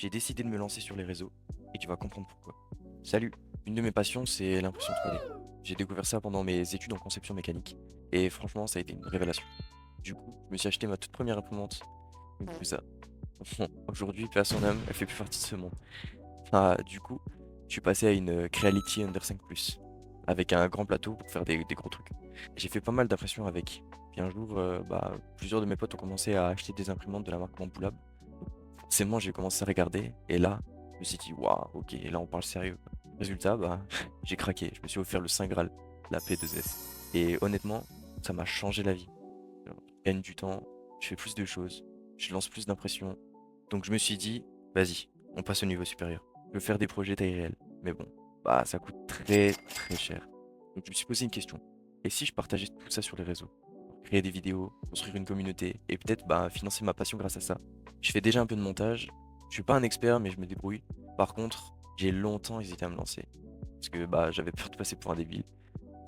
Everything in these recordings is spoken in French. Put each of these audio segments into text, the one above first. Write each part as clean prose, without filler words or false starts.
j'ai décidé de me lancer sur les réseaux et tu vas comprendre pourquoi. Salut, une de mes passions, c'est l'impression 3D. J'ai découvert ça pendant mes études en conception mécanique et franchement, ça a été une révélation. Du coup, je me suis acheté ma toute première imprimante. Donc, tout ça. Aujourd'hui, paix à son âme, elle fait plus partie de ce monde. Ah, du coup, je suis passé à une Creality Under 5+, avec un grand plateau pour faire des gros trucs. J'ai fait pas mal d'impressions avec. Puis un jour, plusieurs de mes potes ont commencé à acheter des imprimantes de la marque Mampoulab. Forcément, j'ai commencé à regarder, et là, je me suis dit, waouh, ok, là on parle sérieux. Résultat, j'ai craqué, je me suis offert le Saint Graal, la P2S. Et honnêtement, ça m'a changé la vie. Genre, je gagne du temps, je fais plus de choses, je lance plus d'impressions. Donc je me suis dit, vas-y, on passe au niveau supérieur. Je veux faire des projets taille réelle. Mais bon, ça coûte très très cher. Donc je me suis posé une question. Et si je partageais tout ça sur les réseaux? Créer des vidéos, construire une communauté et peut-être financer ma passion grâce à ça. Je fais déjà un peu de montage. Je suis pas un expert, mais je me débrouille. Par contre, j'ai longtemps hésité à me lancer. Parce que j'avais peur de passer pour un débile.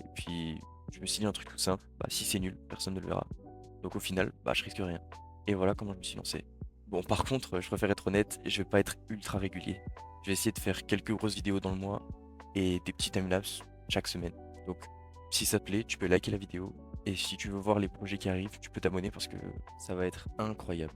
Et puis, je me suis dit un truc tout simple. Si c'est nul, personne ne le verra. Donc au final, je risque rien. Et voilà comment je me suis lancé. Bon, par contre, je préfère être honnête, je vais pas être ultra régulier. Je vais essayer de faire quelques grosses vidéos dans le mois et des petits timelapses chaque semaine. Donc, si ça te plaît, tu peux liker la vidéo. Et si tu veux voir les projets qui arrivent, tu peux t'abonner parce que ça va être incroyable.